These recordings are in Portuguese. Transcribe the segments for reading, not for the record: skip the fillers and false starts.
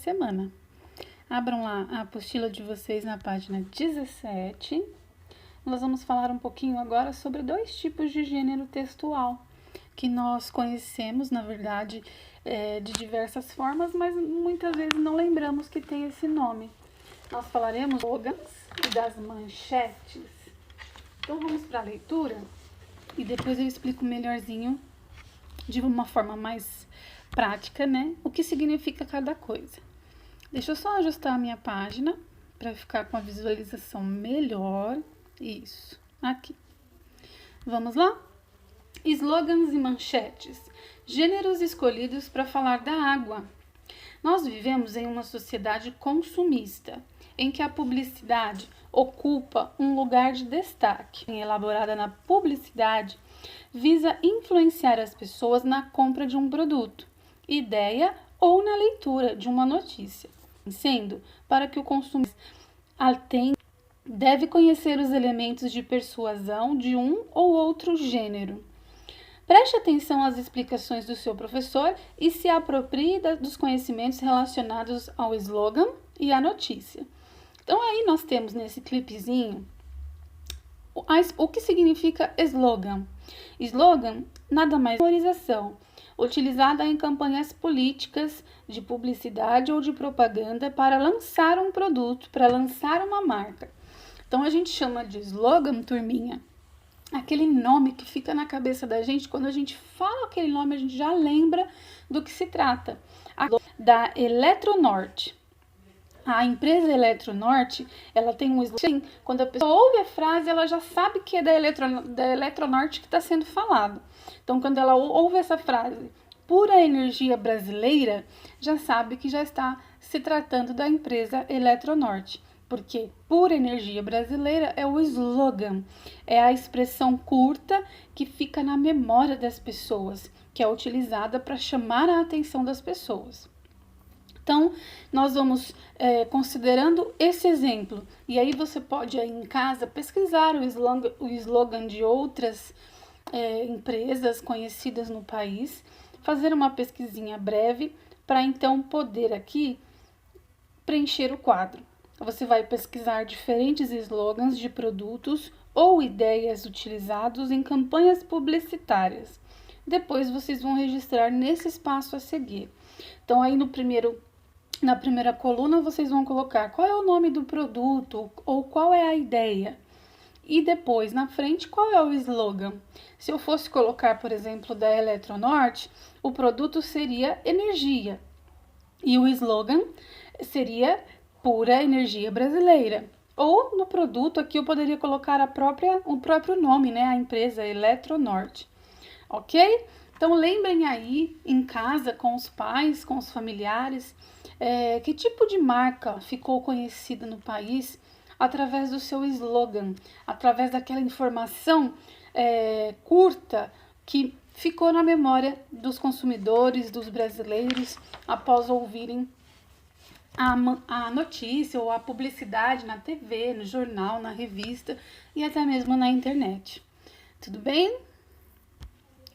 semana. Abram lá a apostila de vocês na página 17. Nós vamos falar um pouquinho agora sobre dois tipos de gênero textual que nós conhecemos, na verdade, de diversas formas, mas muitas vezes não lembramos que tem esse nome. Nós falaremos dos slogans e das manchetes. Então vamos para a leitura e depois eu explico melhorzinho, de uma forma mais prática, né, o que significa cada coisa. Deixa eu só ajustar a minha página para ficar com a visualização melhor. Isso, aqui. Vamos lá? Slogans e manchetes. Gêneros escolhidos para falar da água. Nós vivemos em uma sociedade consumista, em que a publicidade ocupa um lugar de destaque. Elaborada na publicidade, visa influenciar as pessoas na compra de um produto, ideia ou na leitura de uma notícia. Sendo, para que o consumidor atenda, deve conhecer os elementos de persuasão de um ou outro gênero. Preste atenção às explicações do seu professor e se aproprie dos conhecimentos relacionados ao slogan e à notícia. Então aí nós temos nesse clipezinho o que significa slogan. Slogan nada mais é uma memorização utilizada em campanhas políticas, de publicidade ou de propaganda para lançar um produto, para lançar uma marca. Então a gente chama de slogan, turminha, aquele nome que fica na cabeça da gente, quando a gente fala aquele nome a gente já lembra do que se trata. Da Eletronorte. A empresa Eletronorte, ela tem um slogan, quando a pessoa ouve a frase, ela já sabe que é da Eletronorte que está sendo falado. Então, quando ela ouve essa frase, pura energia brasileira, já sabe que já está se tratando da empresa Eletronorte. Porque pura energia brasileira é o slogan, é a expressão curta que fica na memória das pessoas, que é utilizada para chamar a atenção das pessoas. Então, nós vamos considerando esse exemplo. E aí você pode aí em casa pesquisar o slogan de outras empresas conhecidas no país, fazer uma pesquisinha breve para então poder aqui preencher o quadro. Você vai pesquisar diferentes slogans de produtos ou ideias utilizados em campanhas publicitárias. Depois vocês vão registrar nesse espaço a seguir. Então aí na primeira coluna vocês vão colocar qual é o nome do produto ou qual é a ideia. E depois, na frente, qual é o slogan? Se eu fosse colocar, por exemplo, da Eletronorte, o produto seria energia. E o slogan seria pura energia brasileira. Ou no produto aqui eu poderia colocar o próprio nome, né? A empresa Eletronorte. Ok? Então lembrem aí em casa, com os pais, com os familiares, que tipo de marca ficou conhecida no país através do seu slogan, através daquela informação curta que ficou na memória dos consumidores, dos brasileiros, após ouvirem a notícia ou a publicidade na TV, no jornal, na revista e até mesmo na internet. Tudo bem?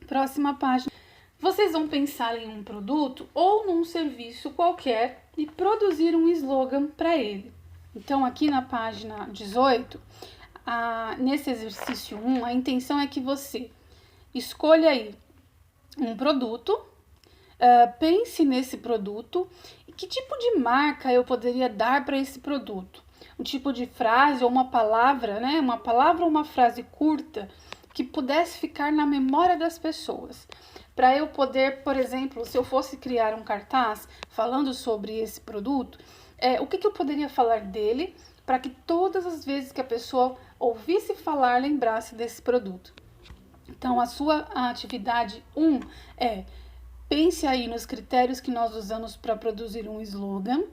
Próxima página. Vocês vão pensar em um produto ou num serviço qualquer e produzir um slogan para ele. Então, aqui na página 18, nesse exercício 1, a intenção é que você escolha aí um produto, pense nesse produto e que tipo de marca eu poderia dar para esse produto. Um tipo de frase ou uma palavra, né? Uma palavra ou uma frase curta que pudesse ficar na memória das pessoas. Para eu poder, por exemplo, se eu fosse criar um cartaz falando sobre esse produto, o que eu poderia falar dele para que todas as vezes que a pessoa ouvisse falar, lembrasse desse produto. Então, a sua atividade 1 pense aí nos critérios que nós usamos para produzir um slogan,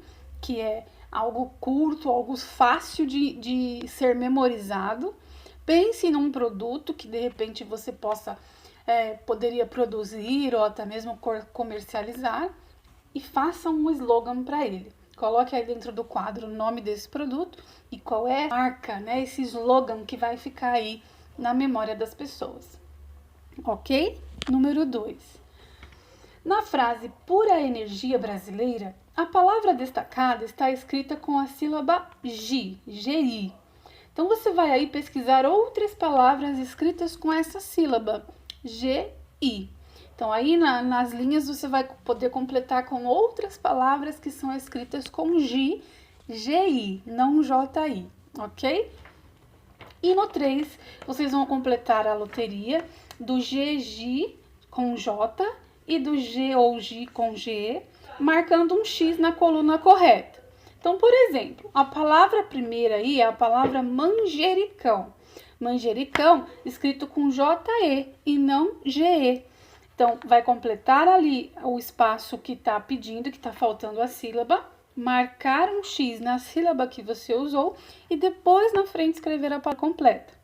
que é algo curto, algo fácil de ser memorizado. Pense num produto que de repente você poderia produzir ou até mesmo comercializar e faça um slogan para ele. Coloque aí dentro do quadro o nome desse produto e qual é a marca, né, esse slogan que vai ficar aí na memória das pessoas. Ok? Número 2. Na frase pura energia brasileira, A palavra destacada está escrita com a sílaba GI. Então, você vai aí pesquisar outras palavras escritas com essa sílaba, GI. Então, aí nas linhas você vai poder completar com outras palavras que são escritas com GI, não JI, ok? E no 3, vocês vão completar a loteria do GG com J e do G ou G com G, marcando um X na coluna correta. Então, por exemplo, a palavra primeira aí é a palavra manjericão. Manjericão escrito com JE e não GE. Então, vai completar ali o espaço que está pedindo, que está faltando a sílaba, marcar um X na sílaba que você usou e depois na frente escrever a palavra completa.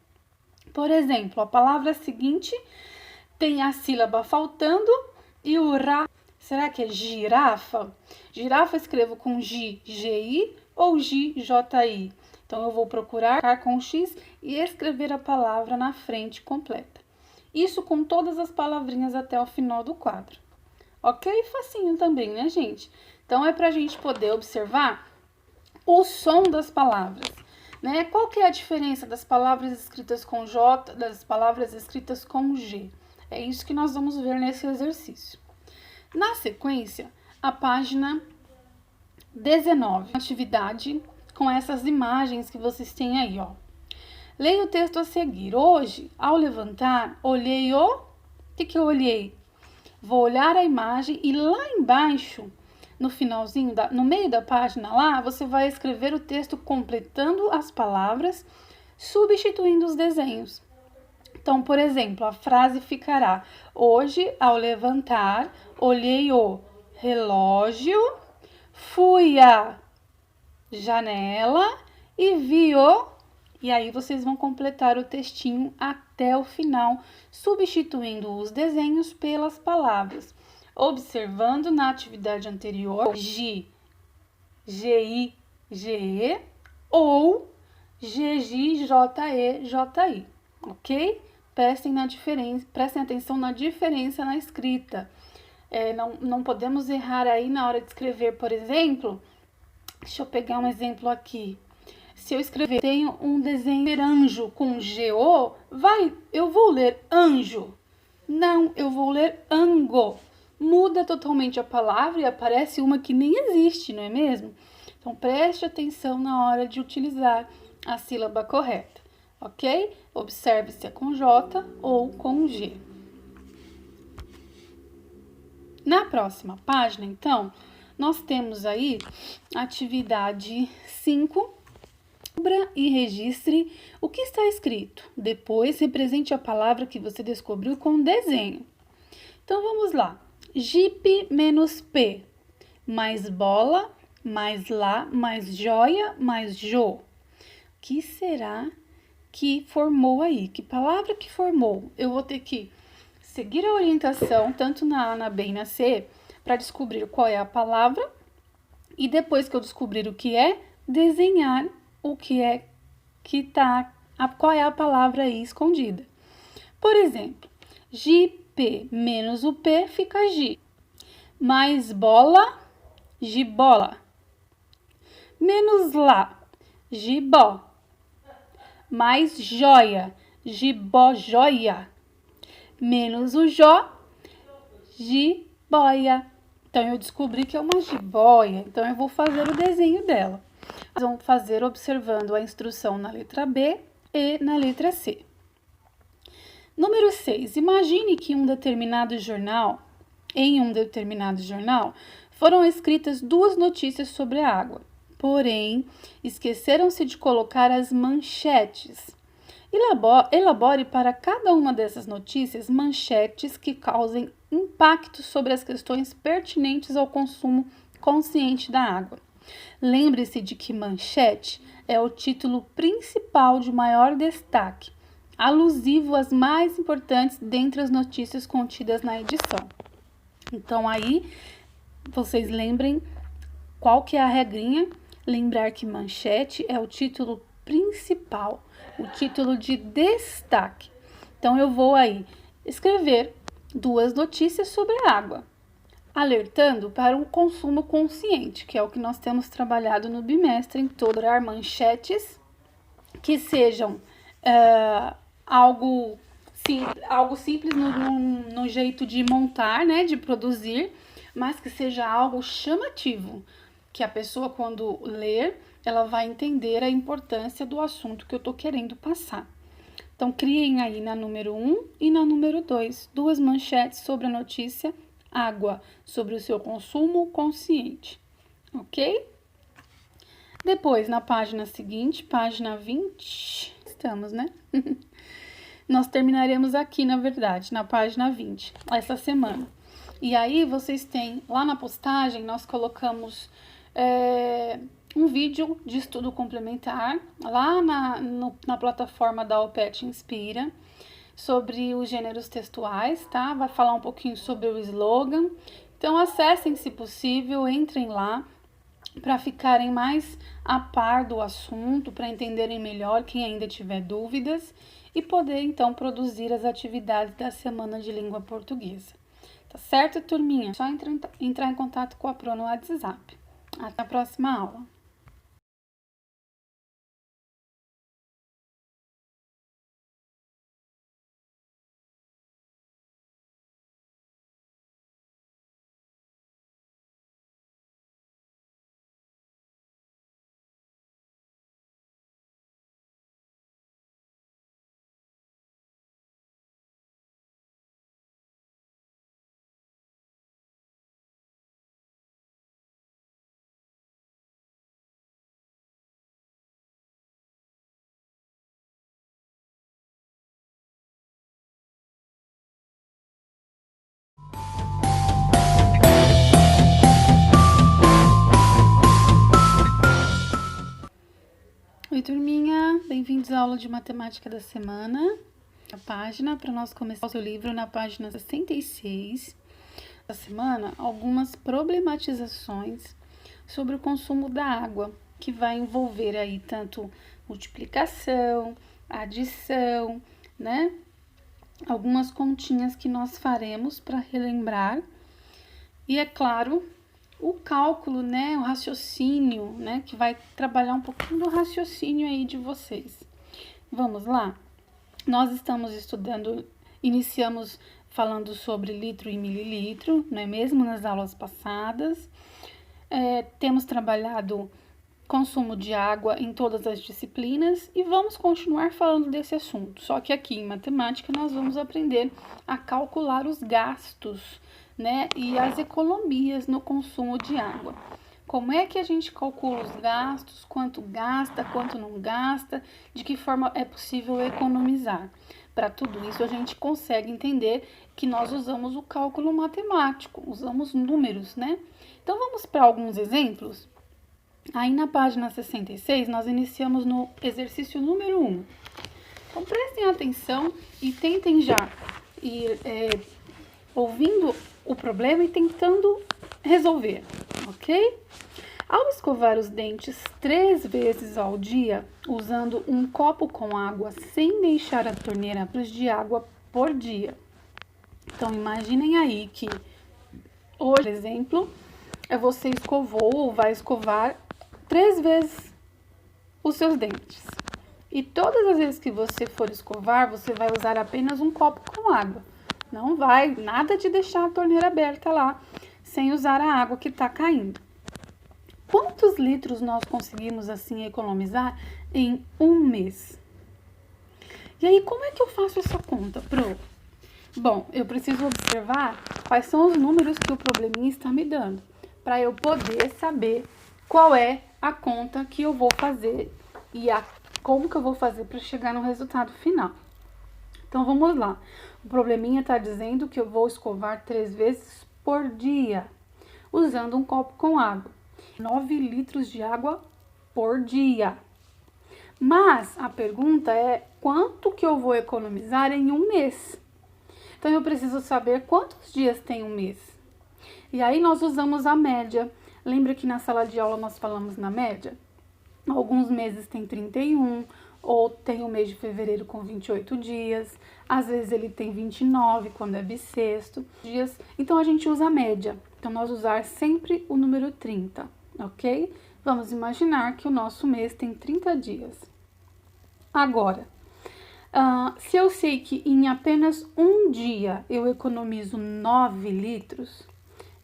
Por exemplo, a palavra seguinte tem a sílaba faltando e o ra. Será que é girafa? Girafa escrevo com GI ou GJI. Então, eu vou procurar com X e escrever a palavra na frente completa. Isso com todas as palavrinhas até o final do quadro. Ok? Facinho também, né, gente? Então, é para a gente poder observar o som das palavras, né? Qual que é a diferença das palavras escritas com J, das palavras escritas com G? É isso que nós vamos ver nesse exercício. Na sequência, a página 19, atividade com essas imagens que vocês têm aí, ó. Leia o texto a seguir. Hoje, ao levantar, olhei o... que eu olhei? Vou olhar a imagem e lá embaixo, no finalzinho, no meio da página lá, você vai escrever o texto completando as palavras, substituindo os desenhos. Então, por exemplo, a frase ficará: hoje, ao levantar, olhei o relógio, fui à janela e vi o... E aí vocês vão completar o textinho até o final, substituindo os desenhos pelas palavras, observando na atividade anterior G, GI, GE ou GG, JE, JI, ok? Prestem atenção na diferença na escrita. Não podemos errar aí na hora de escrever, por exemplo. Deixa eu pegar um exemplo aqui. Se eu escrever, tenho um desenho de anjo com GO, eu vou ler anjo. Não, eu vou ler ango. Muda totalmente a palavra e aparece uma que nem existe, não é mesmo? Então, preste atenção na hora de utilizar a sílaba correta, ok? Observe se é com J ou com G. Na próxima página, então, nós temos aí atividade 5. Descubra e registre o que está escrito. Depois, represente a palavra que você descobriu com desenho. Então, vamos lá. Jipe menos P, mais bola, mais lá, mais joia, mais jô. O que será que formou aí? Que palavra que formou? Eu vou ter que seguir a orientação, tanto na A, na B e na C, para descobrir qual é a palavra. E depois que eu descobrir o que é, desenhar o que é que tá, qual é a palavra aí escondida. Por exemplo, JP menos o P fica G. Mais bola, gibola. Menos lá, gibó. Mais joia, gibó joia. Menos o jó, jiboia. Então, eu descobri que é uma jiboia. Então, eu vou fazer o desenho dela. Nós vamos fazer observando a instrução na letra B e na letra C. Número 6. Imagine que em um determinado jornal, foram escritas 2 notícias sobre a água. Porém, esqueceram-se de colocar as manchetes. Elabore para cada uma dessas notícias manchetes que causem impacto sobre as questões pertinentes ao consumo consciente da água. Lembre-se de que manchete é o título principal de maior destaque, alusivo às mais importantes dentre as notícias contidas na edição. Então, aí, vocês lembrem qual que é a regrinha. Lembrar que manchete é o título principal, o título de destaque. Então, eu vou aí escrever 2 notícias sobre a água. alertando para um consumo consciente, que é o que nós temos trabalhado no bimestre em todo, manchetes que sejam algo simples no jeito de montar, né, de produzir, mas que seja algo chamativo, que a pessoa, quando ler, ela vai entender a importância do assunto que eu estou querendo passar. Então, criem aí na número 1 e na número 2, 2 manchetes sobre a notícia água, sobre o seu consumo consciente, ok? Depois, na página seguinte, página 20, estamos, né? Nós terminaremos aqui, na verdade, na página 20, essa semana. E aí, vocês têm, lá na postagem, nós colocamos um vídeo de estudo complementar, lá na plataforma da OPET Inspira, sobre os gêneros textuais, tá? Vai falar um pouquinho sobre o slogan. Então, acessem, se possível, entrem lá para ficarem mais a par do assunto, para entenderem melhor quem ainda tiver dúvidas e poder, então, produzir as atividades da Semana de Língua Portuguesa. Tá certo, turminha? Só entrar em contato com a Pro no WhatsApp. Até a próxima aula. Oi, turminha! Bem-vindos à aula de matemática da semana. A página, para nós começar o seu livro, na página 66. Da semana, algumas problematizações sobre o consumo da água, que vai envolver aí tanto multiplicação, adição, né? Algumas continhas que nós faremos para relembrar. E, é claro, o cálculo, né, o raciocínio, né, que vai trabalhar um pouquinho do raciocínio aí de vocês. Vamos lá? Nós estamos estudando, iniciamos falando sobre litro e mililitro, não é mesmo, nas aulas passadas. Temos trabalhado consumo de água em todas as disciplinas e vamos continuar falando desse assunto. Só que aqui em matemática nós vamos aprender a calcular os gastos, né, e as economias no consumo de água. Como é que a gente calcula os gastos, quanto gasta, quanto não gasta, de que forma é possível economizar. Para tudo isso a gente consegue entender que nós usamos o cálculo matemático, usamos números, né? Então vamos para alguns exemplos? Aí na página 66 nós iniciamos no exercício número 1. Então prestem atenção e tentem já ir ouvindo o problema e tentando resolver, ok? Ao escovar os dentes 3 vezes ao dia, usando um copo com água sem deixar a torneira abrir de água por dia. Então, imaginem aí que hoje, por exemplo, você escovou ou vai escovar 3 vezes os seus dentes. E todas as vezes que você for escovar, você vai usar apenas um copo com água. Não vai, nada de deixar a torneira aberta lá, sem usar a água que está caindo. Quantos litros nós conseguimos assim economizar em um mês? E aí, como é que eu faço essa conta, Pro? Bom, eu preciso observar quais são os números que o probleminha está me dando, para eu poder saber qual é a conta que eu vou fazer e como que eu vou fazer para chegar no resultado final. Então, vamos lá. O probleminha está dizendo que eu vou escovar 3 vezes por dia, usando um copo com água. 9 litros de água por dia. Mas a pergunta é quanto que eu vou economizar em um mês? Então, eu preciso saber quantos dias tem um mês. E aí, nós usamos a média. Lembra que na sala de aula nós falamos na média? Alguns meses tem 31, ou tem o mês de fevereiro com 28 dias. Às vezes ele tem 29, quando é bissexto dias. Então, a gente usa a média. Então, nós usar sempre o número 30, ok? Vamos imaginar que o nosso mês tem 30 dias. Agora, se eu sei que em apenas um dia eu economizo 9 litros,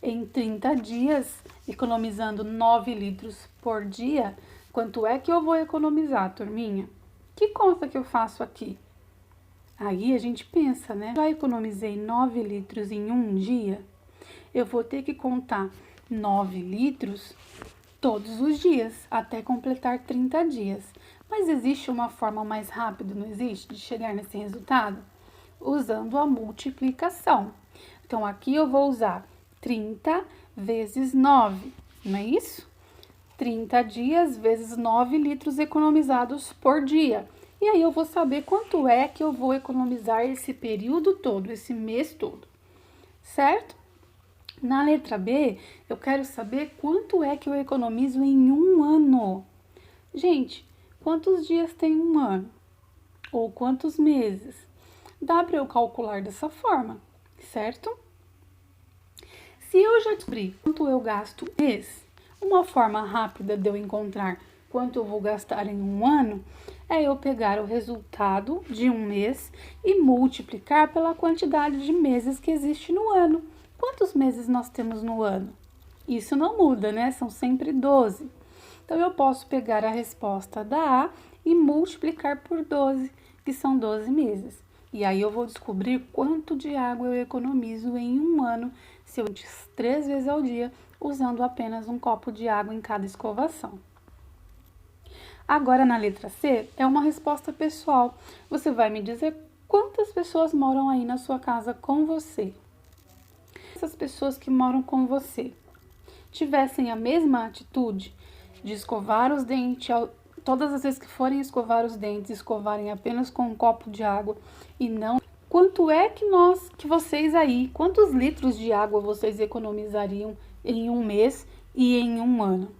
em 30 dias, economizando 9 litros por dia, quanto é que eu vou economizar, turminha? Que conta que eu faço aqui? Aí a gente pensa, né? Já economizei 9 litros em um dia, eu vou ter que contar 9 litros todos os dias, até completar 30 dias. Mas existe uma forma mais rápida, não existe, de chegar nesse resultado? Usando a multiplicação. Então, aqui eu vou usar 30 vezes 9, não é isso? 30 dias vezes 9 litros economizados por dia. E aí eu vou saber quanto é que eu vou economizar esse período todo, esse mês todo, certo? Na letra B, eu quero saber quanto é que eu economizo em um ano. Gente, quantos dias tem um ano? Ou quantos meses? Dá para eu calcular dessa forma, certo? Se eu já descobri quanto eu gasto mês, uma forma rápida de eu encontrar quanto eu vou gastar em um ano é eu pegar o resultado de um mês e multiplicar pela quantidade de meses que existe no ano. Quantos meses nós temos no ano? Isso não muda, né? São sempre 12. Então, eu posso pegar a resposta da A e multiplicar por 12, que são 12 meses. E aí, eu vou descobrir quanto de água eu economizo em um ano se eu 3 vezes ao dia, usando apenas um copo de água em cada escovação. Agora, na letra C, é uma resposta pessoal. Você vai me dizer quantas pessoas moram aí na sua casa com você. Essas pessoas que moram com você tivessem a mesma atitude de escovar os dentes, todas as vezes que forem escovar os dentes, escovarem apenas com um copo de água e não... Quanto é que vocês aí, quantos litros de água vocês economizariam em um mês e em um ano?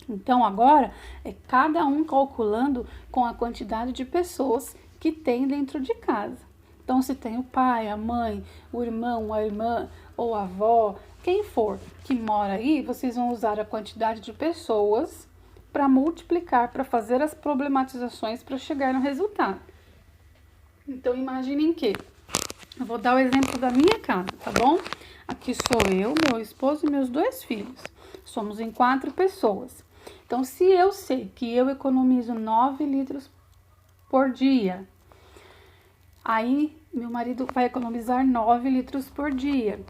Então, agora, é cada um calculando com a quantidade de pessoas que tem dentro de casa. Então, se tem o pai, a mãe, o irmão, a irmã ou a avó, quem for que mora aí, vocês vão usar a quantidade de pessoas para multiplicar, para fazer as problematizações para chegar no resultado. Então, imaginem que eu vou dar o exemplo da minha casa, tá bom? Aqui sou eu, meu esposo e meus 2 filhos. Somos em 4 pessoas. Então, se eu sei que eu economizo 9 litros por dia, aí meu marido vai economizar 9 litros por dia.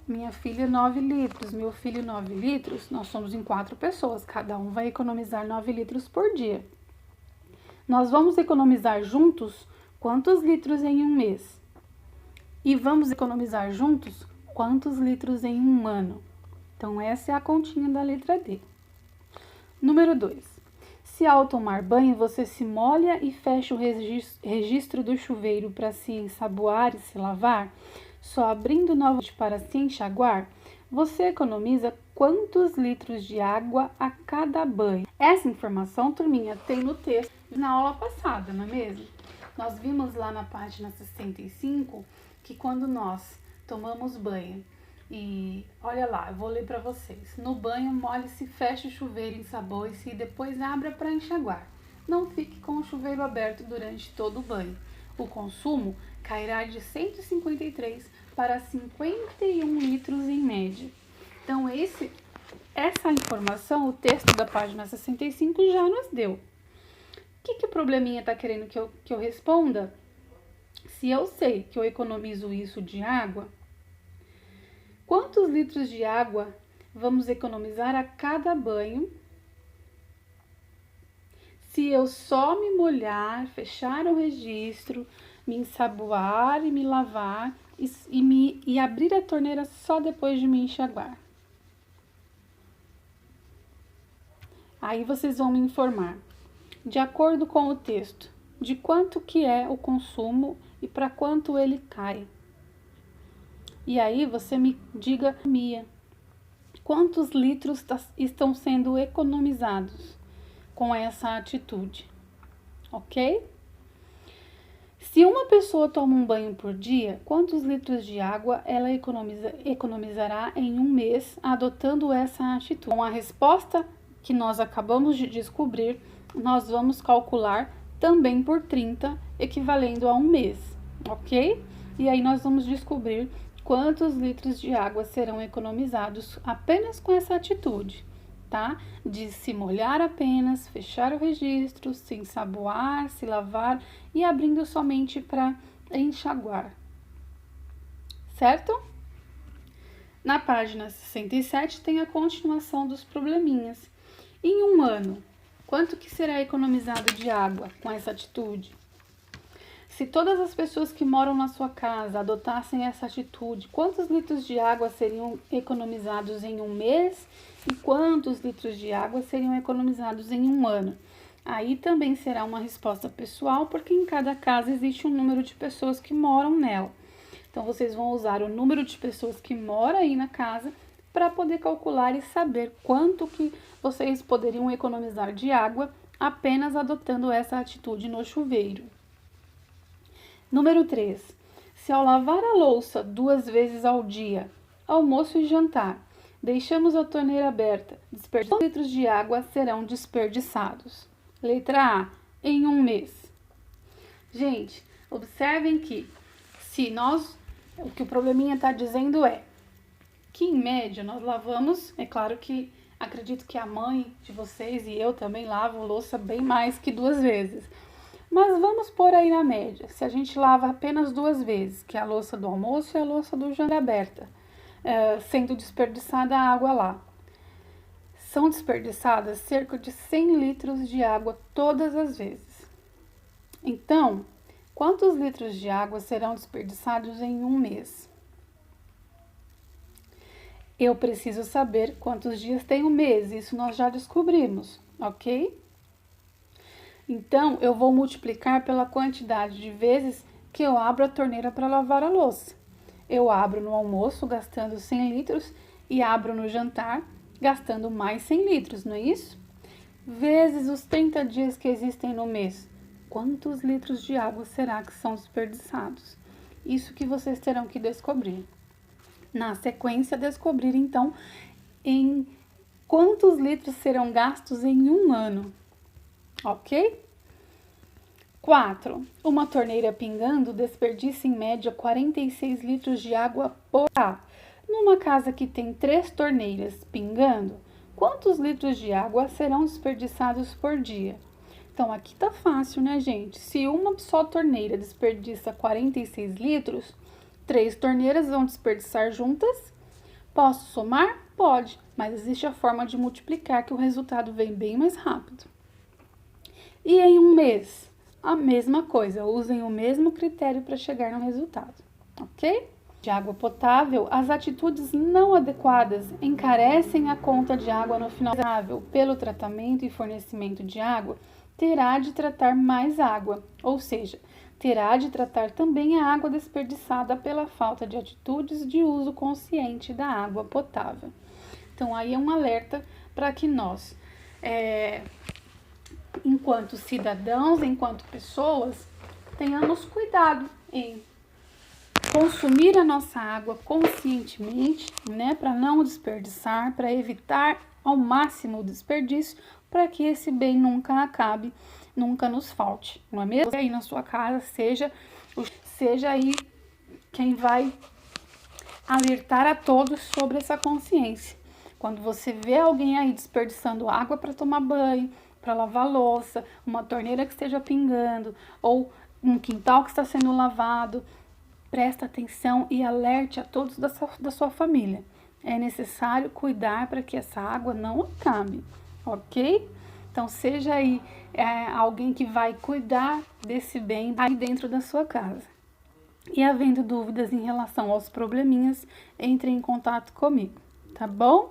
Minha filha 9 litros, meu filho 9 litros, nós somos em 4 pessoas, cada um vai economizar 9 litros por dia. Nós vamos economizar juntos quantos litros em um mês? E vamos economizar juntos quantos litros em um ano? Então, essa é a continha da letra D. Número 2. Se ao tomar banho você se molha e fecha o registro do chuveiro para se ensaboar e se lavar, só abrindo novamente para se enxaguar, você economiza quantos litros de água a cada banho? Essa informação, turminha, tem no texto na aula passada, não é mesmo? Nós vimos lá na página 65 que quando nós tomamos banho, e olha lá, eu vou ler para vocês. No banho, molhe-se, feche o chuveiro, ensaboe-se e depois abra para enxaguar. Não fique com o chuveiro aberto durante todo o banho. O consumo cairá de 153 para 51 litros em média. Então, essa informação, o texto da página 65 já nos deu. O que o probleminha está querendo que eu responda? Se eu sei que eu economizo isso de água, quantos litros de água vamos economizar a cada banho se eu só me molhar, fechar o registro, me ensaboar e me lavar e abrir a torneira só depois de me enxaguar? Aí vocês vão me informar, de acordo com o texto, de quanto que é o consumo e para quanto ele cai. E aí você me diga, Mia, quantos litros estão sendo economizados com essa atitude, ok? Se uma pessoa toma um banho por dia, quantos litros de água ela economizará em um mês adotando essa atitude? Com a resposta que nós acabamos de descobrir, nós vamos calcular também por 30, equivalendo a um mês, ok? E aí nós vamos descobrir quantos litros de água serão economizados apenas com essa atitude, tá? De se molhar apenas, fechar o registro, se ensaboar, se lavar e abrindo somente para enxaguar, certo? Na página 67 tem a continuação dos probleminhas. Em um ano, quanto que será economizado de água com essa atitude? Se todas as pessoas que moram na sua casa adotassem essa atitude, quantos litros de água seriam economizados em um mês e quantos litros de água seriam economizados em um ano? Aí também será uma resposta pessoal, porque em cada casa existe um número de pessoas que moram nela. Então, vocês vão usar o número de pessoas que moram aí na casa para poder calcular e saber quanto que vocês poderiam economizar de água apenas adotando essa atitude no chuveiro. Número 3. Se ao lavar a louça 2 vezes ao dia, almoço e jantar, deixamos a torneira aberta, quantos litros de água serão desperdiçados? Letra A. Em um mês. Gente, observem que o que o probleminha está dizendo é que em média nós lavamos, é claro que acredito que a mãe de vocês e eu também lavo louça bem mais que 2 vezes. Mas vamos pôr aí na média, se a gente lava apenas 2 vezes, que é a louça do almoço e a louça do jantar aberta, sendo desperdiçada a água lá. São desperdiçadas cerca de 100 litros de água todas as vezes. Então, quantos litros de água serão desperdiçados em um mês? Eu preciso saber quantos dias tem um mês, isso nós já descobrimos, ok? Então, eu vou multiplicar pela quantidade de vezes que eu abro a torneira para lavar a louça. Eu abro no almoço gastando 100 litros e abro no jantar gastando mais 100 litros, não é isso? Vezes os 30 dias que existem no mês. Quantos litros de água será que são desperdiçados? Isso que vocês terão que descobrir. Na sequência, descobrir então em quantos litros serão gastos em um ano. Ok? 4. Uma torneira pingando desperdiça em média 46 litros de água por dia. Numa casa que tem 3 torneiras pingando, quantos litros de água serão desperdiçados por dia? Então, aqui tá fácil, né, gente? Se uma só torneira desperdiça 46 litros, 3 torneiras vão desperdiçar juntas. Posso somar? Pode, mas existe a forma de multiplicar que o resultado vem bem mais rápido. E em um mês, a mesma coisa, usem o mesmo critério para chegar no resultado, ok? De água potável, as atitudes não adequadas encarecem a conta de água no final. Pelo tratamento e fornecimento de água, terá de tratar mais água, ou seja, terá de tratar também a água desperdiçada pela falta de atitudes de uso consciente da água potável. Então, aí é um alerta para que nós, enquanto cidadãos, enquanto pessoas, tenhamos cuidado em consumir a nossa água conscientemente, né, para não desperdiçar, para evitar ao máximo o desperdício, para que esse bem nunca acabe, nunca nos falte, não é mesmo? Aí na sua casa seja aí quem vai alertar a todos sobre essa consciência. Quando você vê alguém aí desperdiçando água para tomar banho, para lavar louça, uma torneira que esteja pingando ou um quintal que está sendo lavado, presta atenção e alerte a todos da sua família. É necessário cuidar para que essa água não acabe, ok? Então, seja aí alguém que vai cuidar desse bem aí dentro da sua casa. E havendo dúvidas em relação aos probleminhas, entre em contato comigo, tá bom?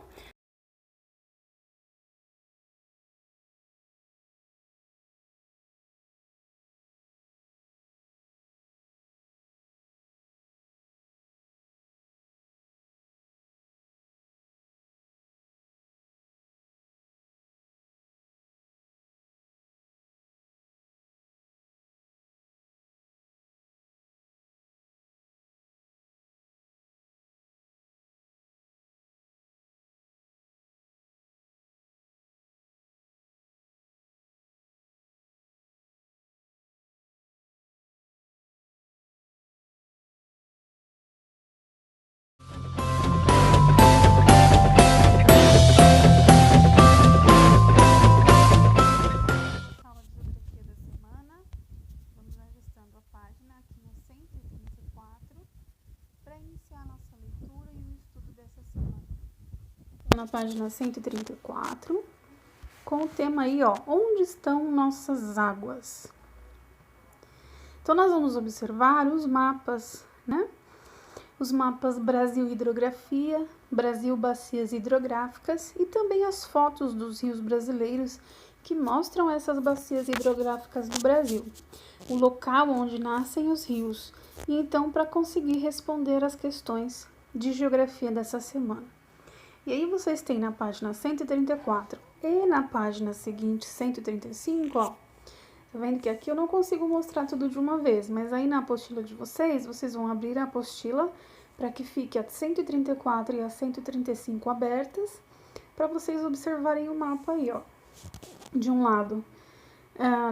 para iniciar nossa leitura e o estudo dessa semana. Na página 134, com o tema aí, ó, onde estão nossas águas? Então, nós vamos observar os mapas, né? Os mapas Brasil Hidrografia, Brasil Bacias Hidrográficas e também as fotos dos rios brasileiros que mostram essas bacias hidrográficas do Brasil, o local onde nascem os rios. E então, para conseguir responder as questões de geografia dessa semana. E aí vocês têm na página 134 e na página seguinte, 135, ó. Tá vendo que aqui eu não consigo mostrar tudo de uma vez, mas aí na apostila de vocês, vocês vão abrir a apostila para que fique a 134 e a 135 abertas, para vocês observarem o mapa aí, ó. De um lado,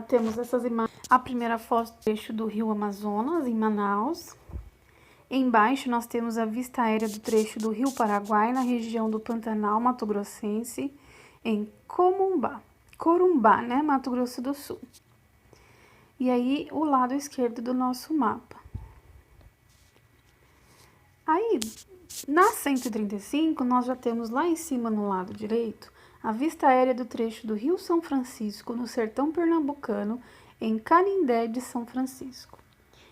temos essas imagens. A primeira foto do trecho do Rio Amazonas, em Manaus. Embaixo nós temos a vista aérea do trecho do Rio Paraguai, na região do Pantanal Mato Grossense, em Corumbá, né, Mato Grosso do Sul. E aí, o lado esquerdo do nosso mapa. Aí, na 135, nós já temos lá em cima, no lado direito, a vista aérea do trecho do Rio São Francisco, no sertão pernambucano, em Canindé de São Francisco.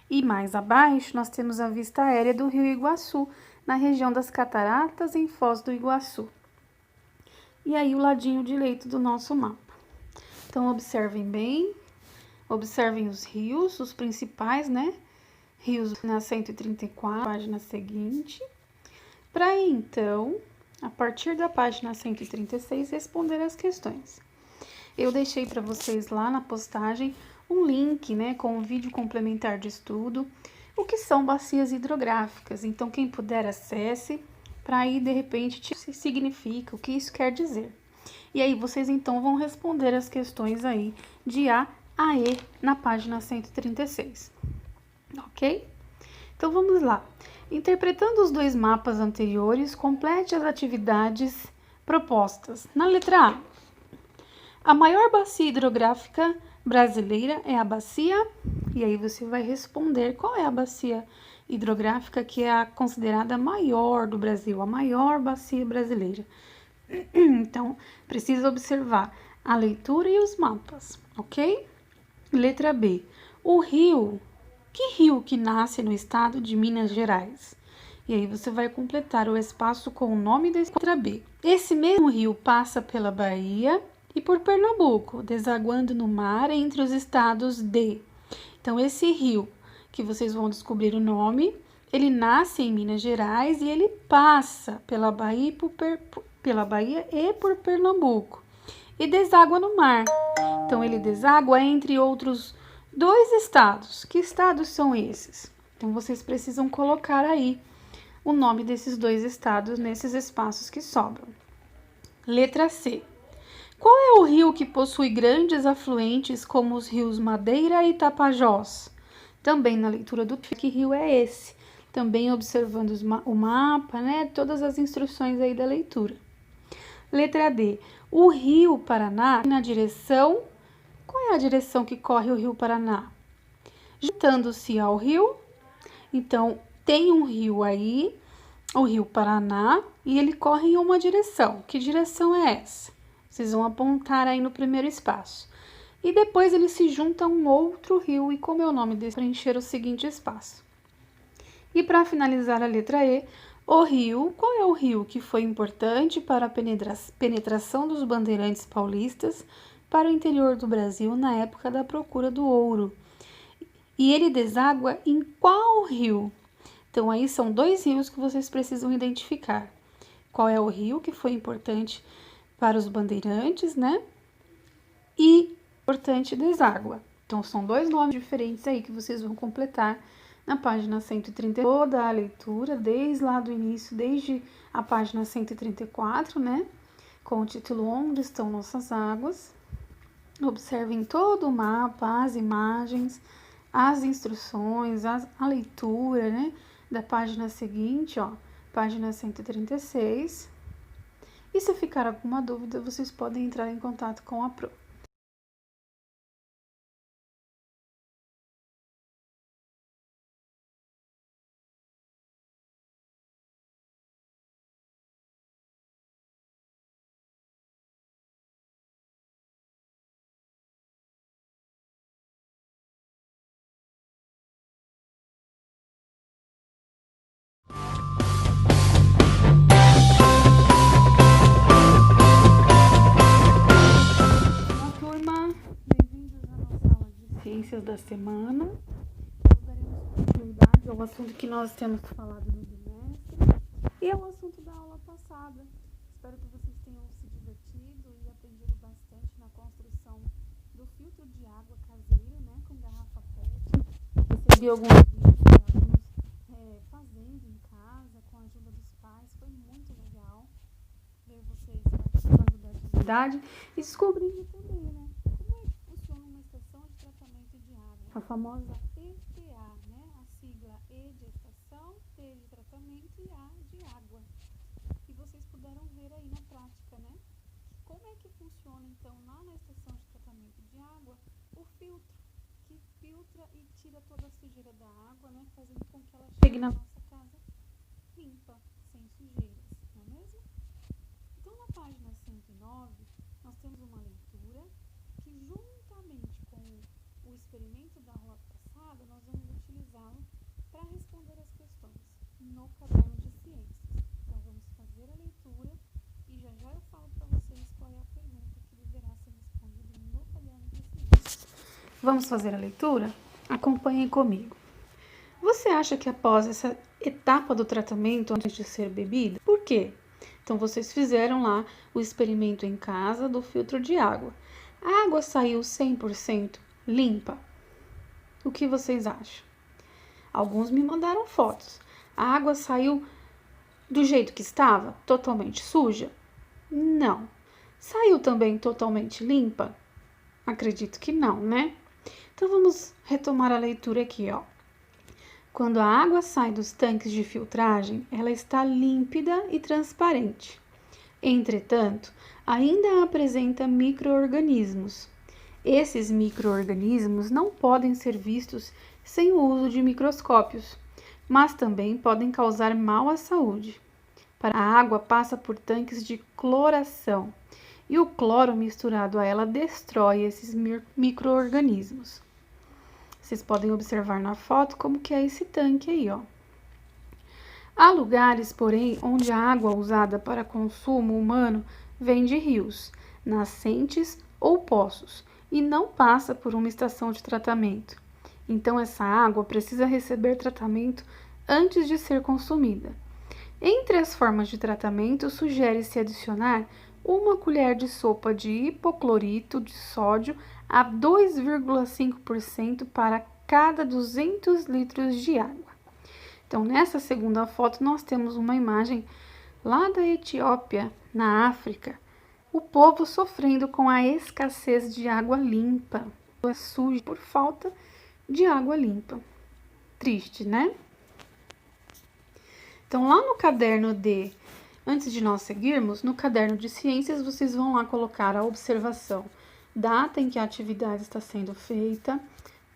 E mais abaixo, nós temos a vista aérea do Rio Iguaçu, na região das Cataratas, em Foz do Iguaçu. E aí, o ladinho direito do nosso mapa. Então, observem bem. Observem os rios, os principais, né? Rios na 134, página seguinte. Para então, a partir da página 136, responder as questões. Eu deixei para vocês lá na postagem um link, né, com um vídeo complementar de estudo, o que são bacias hidrográficas. Então, quem puder, acesse, para aí, de repente, o que significa, o que isso quer dizer. E aí, vocês, então, vão responder as questões aí de A a E na página 136, ok? Então, vamos lá. Interpretando os dois mapas anteriores, complete as atividades propostas. Na letra A maior bacia hidrográfica brasileira é a bacia, e aí você vai responder qual é a bacia hidrográfica que é a considerada maior do Brasil, a maior bacia brasileira. Então, precisa observar a leitura e os mapas, ok? Letra B. Que rio que nasce no estado de Minas Gerais? E aí você vai completar o espaço com o nome da letra B. Esse mesmo rio passa pela Bahia e por Pernambuco, desaguando no mar entre os estados de... Então, esse rio, que vocês vão descobrir o nome, ele nasce em Minas Gerais e ele passa pela Bahia e por Pernambuco e deságua no mar. Então, ele deságua entre outros dois estados. Que estados são esses? Então, vocês precisam colocar aí o nome desses dois estados nesses espaços que sobram. Letra C. Qual é o rio que possui grandes afluentes como os rios Madeira e Tapajós? Também na leitura do que rio é esse? Também observando o mapa, né? Todas as instruções aí da leitura. Letra D. O rio Paraná na direção... Qual é a direção que corre o rio Paraná? Juntando-se ao rio. Então, tem um rio aí, o rio Paraná, e ele corre em uma direção. Que direção é essa? Vocês vão apontar aí no primeiro espaço. E depois ele se junta a um outro rio. E como é o nome desse? Preencher o seguinte espaço. E para finalizar a letra E, o rio. Qual é o rio que foi importante para a penetração dos bandeirantes paulistas para o interior do Brasil na época da procura do ouro? E ele deságua em qual rio? Então, aí são dois rios que vocês precisam identificar. Qual é o rio que foi importante para os bandeirantes, né? E importante deságua. Então, são dois nomes diferentes aí que vocês vão completar na página 130. Toda a leitura, desde lá do início, desde a página 134, né? Com o título Onde estão nossas águas. Observem todo o mapa, as imagens, as instruções, a leitura, né? Da página seguinte, ó, página 136. E se ficar alguma dúvida, vocês podem entrar em contato com a Pro. notícias da semana. Daremos continuidade ao assunto que nós temos falado no bimestre e ao assunto da aula passada. Espero que vocês tenham se divertido e aprendido bastante na construção do filtro de água caseiro, né, com garrafa PET. Recebi alguns vídeos de alunos fazendo em casa, com a ajuda dos pais. Foi muito legal ver vocês participando da atividade e descobrindo também, né, como é que funciona uma estação de tratamento de água. A famosa ETA, né, a sigla E de estação, T de tratamento e A de água. E vocês puderam ver aí na prática, né, como é que funciona então lá na estação de tratamento de água o filtro, que filtra e tira toda a sujeira da água, né, fazendo com que ela chegue na nossa casa limpa, sem sujeiras, não é mesmo? Então, na página 109, nós temos uma leitura que, juntamente com o experimento da aula passada, nós vamos utilizá-lo para responder as questões no caderno de ciências. Então, vamos fazer a leitura e já eu falo para vocês qual é a pergunta que deverá ser respondida no caderno de ciências. Vamos fazer a leitura? Acompanhem comigo. Você acha que após essa etapa do tratamento, antes de ser bebida, por quê? Então, vocês fizeram lá o experimento em casa do filtro de água. A água saiu 100% limpa? O que vocês acham? Alguns me mandaram fotos. A água saiu do jeito que estava? Totalmente suja? Não. Saiu também totalmente limpa? Acredito que não, né? Então, vamos retomar a leitura aqui, ó. Quando a água sai dos tanques de filtragem, ela está límpida e transparente. Entretanto, ainda apresenta micro-organismos. Esses micro-organismos não podem ser vistos sem o uso de microscópios, mas também podem causar mal à saúde. A água passa por tanques de cloração e o cloro misturado a ela destrói esses micro-organismos. Vocês podem observar na foto como que é esse tanque aí, ó. Há lugares, porém, onde a água usada para consumo humano vem de rios, nascentes ou poços e não passa por uma estação de tratamento. Então, essa água precisa receber tratamento antes de ser consumida. Entre as formas de tratamento, sugere-se adicionar 1 colher de sopa de hipoclorito de sódio a 2,5% para cada 200 litros de água. Então, nessa segunda foto, nós temos uma imagem lá da Etiópia, na África, o povo sofrendo com a escassez de água limpa, é suja por falta de água limpa. Triste, né? Então, lá no caderno antes de nós seguirmos, no caderno de ciências, vocês vão lá colocar a observação, data em que a atividade está sendo feita,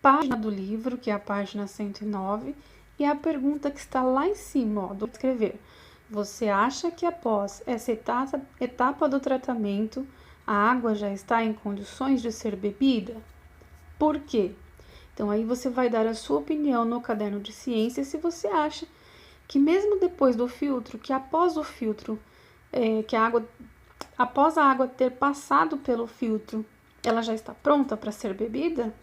página do livro, que é a página 109, e a pergunta que está lá em cima, ó, do escrever. Você acha que após essa etapa do tratamento, a água já está em condições de ser bebida? Por quê? Então, aí você vai dar a sua opinião no caderno de ciências se você acha que mesmo depois do filtro, que após o filtro, após a água ter passado pelo filtro, ela já está pronta para ser bebida?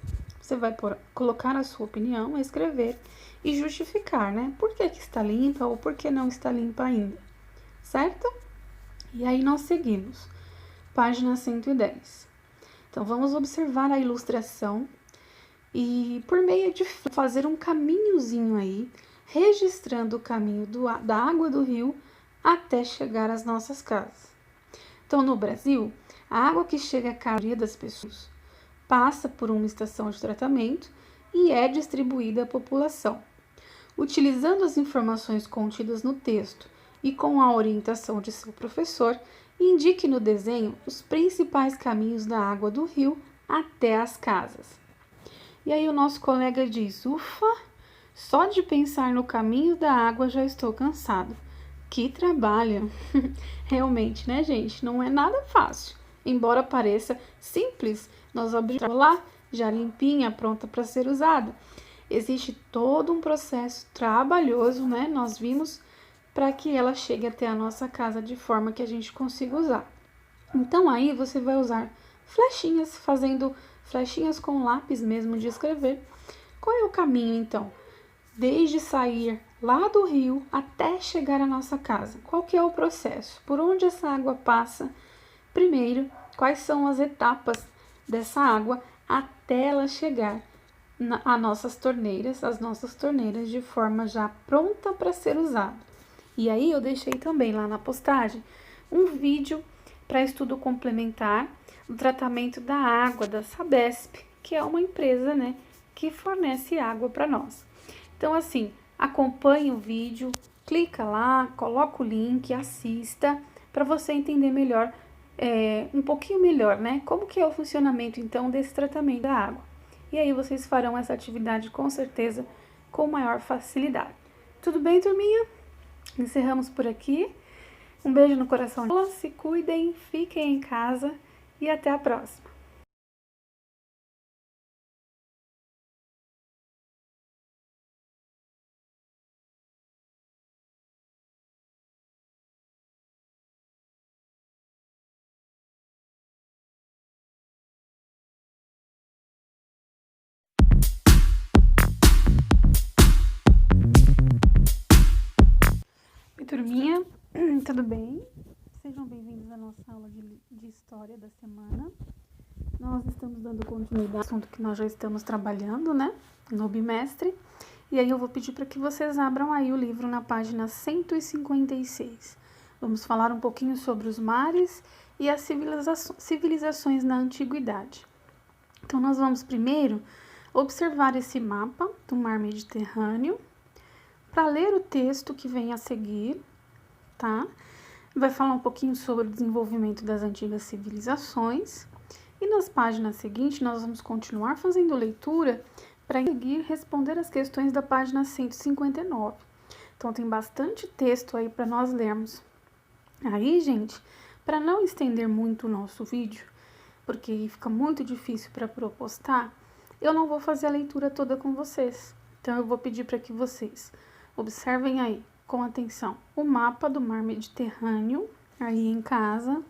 Você vai colocar a sua opinião, escrever e justificar, né? Por que está limpa ou por que não está limpa ainda, certo? E aí nós seguimos. Página 110. Então, vamos observar a ilustração e por meio de fazer um caminhozinho aí, registrando o caminho da água do rio até chegar às nossas casas. Então, no Brasil, a água que chega à maioria das pessoas passa por uma estação de tratamento e é distribuída à população. Utilizando as informações contidas no texto e com a orientação de seu professor, indique no desenho os principais caminhos da água do rio até as casas. E aí o nosso colega diz, ufa, só de pensar no caminho da água já estou cansado. Que trabalho! Realmente, né, gente? Não é nada fácil. Embora pareça simples, nós abrimos lá, já limpinha, pronta para ser usada. Existe todo um processo trabalhoso, né? Nós vimos para que ela chegue até a nossa casa de forma que a gente consiga usar. Então, aí você vai usar flechinhas, fazendo flechinhas com lápis mesmo de escrever. Qual é o caminho, então? Desde sair lá do rio até chegar à nossa casa. Qual que é o processo? Por onde essa água passa? Primeiro, quais são as etapas dessa água até ela chegar às nossas torneiras de forma já pronta para ser usada. E aí eu deixei também lá na postagem um vídeo para estudo complementar do tratamento da água da Sabesp, que é uma empresa, né, que fornece água para nós. Então, assim, acompanhe o vídeo, clica lá, coloca o link, assista, para você entender melhor, um pouquinho melhor, né, como que é o funcionamento, então, desse tratamento da água. E aí vocês farão essa atividade, com certeza, com maior facilidade. Tudo bem, turminha? Encerramos por aqui. Um beijo no coração. Se cuidem, fiquem em casa e até a próxima. Oi, turminha, tudo bem? Sejam bem-vindos à nossa aula de História da semana. Nós estamos dando continuidade ao assunto que nós já estamos trabalhando, né, no bimestre. E aí eu vou pedir para que vocês abram aí o livro na página 156. Vamos falar um pouquinho sobre os mares e as civilizações na antiguidade. Então, nós vamos primeiro observar esse mapa do mar Mediterrâneo, para ler o texto que vem a seguir, tá? Vai falar um pouquinho sobre o desenvolvimento das antigas civilizações. E nas páginas seguintes, nós vamos continuar fazendo leitura para seguir responder as questões da página 159. Então, tem bastante texto aí para nós lermos. Aí, gente, para não estender muito o nosso vídeo, porque fica muito difícil para postar, eu não vou fazer a leitura toda com vocês. Então, eu vou pedir para que vocês observem aí, com atenção, o mapa do mar Mediterrâneo, aí em casa.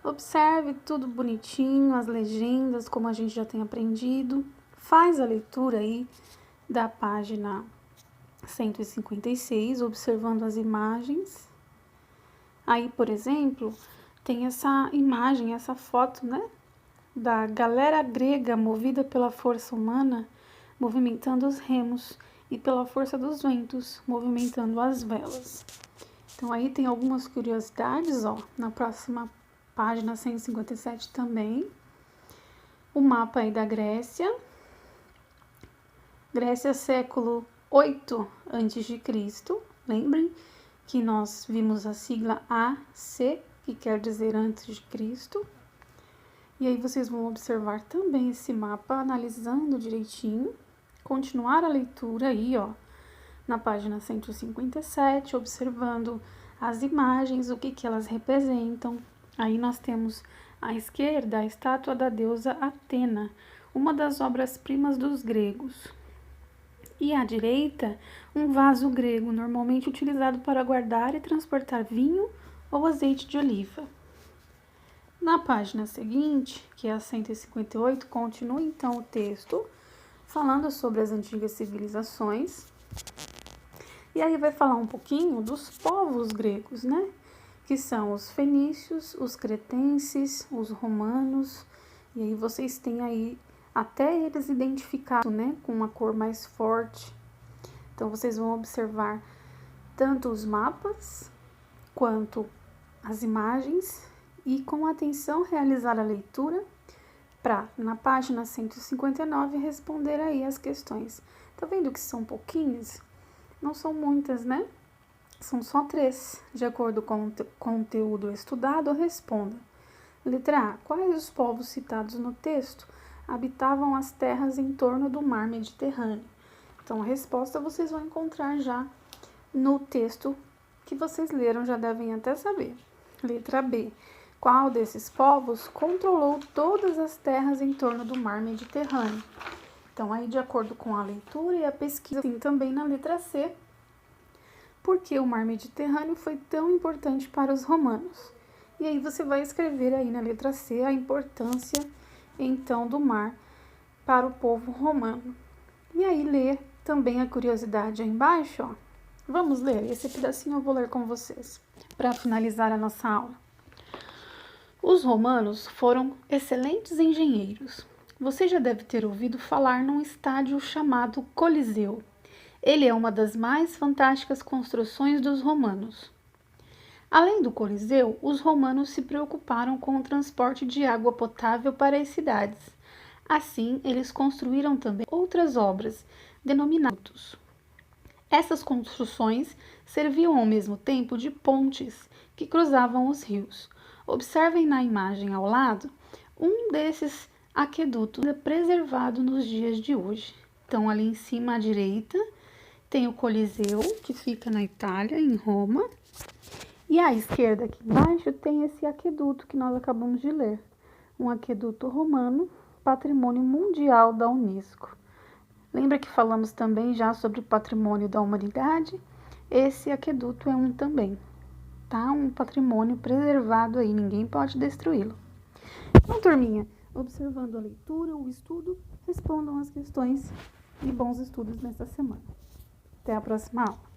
Observe tudo bonitinho, as legendas, como a gente já tem aprendido. Faz a leitura aí da página 156, observando as imagens. Aí, por exemplo, tem essa imagem, essa foto, né, da galera grega movida pela força humana, movimentando os remos, e pela força dos ventos, movimentando as velas. Então, aí tem algumas curiosidades, ó, na próxima página 157 também. O mapa aí da Grécia. Grécia, século 8 a.C. Lembrem que nós vimos a sigla AC, que quer dizer antes de Cristo. E aí vocês vão observar também esse mapa, analisando direitinho. Continuar a leitura aí, ó, na página 157, observando as imagens, o que elas representam. Aí nós temos à esquerda a estátua da deusa Atena, uma das obras-primas dos gregos. E à direita, um vaso grego, normalmente utilizado para guardar e transportar vinho ou azeite de oliva. Na página seguinte, que é a 158, continua então o texto, falando sobre as antigas civilizações. E aí vai falar um pouquinho dos povos gregos, né? Que são os fenícios, os cretenses, os romanos. E aí vocês têm aí até eles identificados, né? Com uma cor mais forte. Então vocês vão observar tanto os mapas quanto as imagens e com atenção realizar a leitura para, na página 159, responder aí as questões. Tá vendo que são pouquinhas? Não são muitas, né? São só 3. De acordo com o conteúdo estudado, responda. Letra A. Quais os povos citados no texto habitavam as terras em torno do mar Mediterrâneo? Então, a resposta vocês vão encontrar já no texto que vocês leram, já devem até saber. Letra B. Qual desses povos controlou todas as terras em torno do mar Mediterrâneo? Então, aí, de acordo com a leitura e a pesquisa, tem também na letra C, porque o mar Mediterrâneo foi tão importante para os romanos. E aí você vai escrever aí na letra C a importância, então, do mar para o povo romano. E aí ler também a curiosidade aí embaixo, ó. Vamos ler, esse pedacinho eu vou ler com vocês, para finalizar a nossa aula. Os romanos foram excelentes engenheiros. Você já deve ter ouvido falar num estádio chamado Coliseu. Ele é uma das mais fantásticas construções dos romanos. Além do Coliseu, os romanos se preocuparam com o transporte de água potável para as cidades. Assim, eles construíram também outras obras, denominadas. Essas construções serviam ao mesmo tempo de pontes que cruzavam os rios. Observem na imagem ao lado um desses aquedutos preservado nos dias de hoje. Então, ali em cima à direita tem o Coliseu, que fica na Itália, em Roma. E à esquerda, aqui embaixo, tem esse aqueduto que nós acabamos de ler. Um aqueduto romano, patrimônio mundial da Unesco. Lembra que falamos também já sobre o patrimônio da humanidade? Esse aqueduto é um também, tá? Um patrimônio preservado aí, ninguém pode destruí-lo. Então, turminha, observando a leitura, o estudo, respondam as questões e bons estudos nesta semana. Até a próxima aula.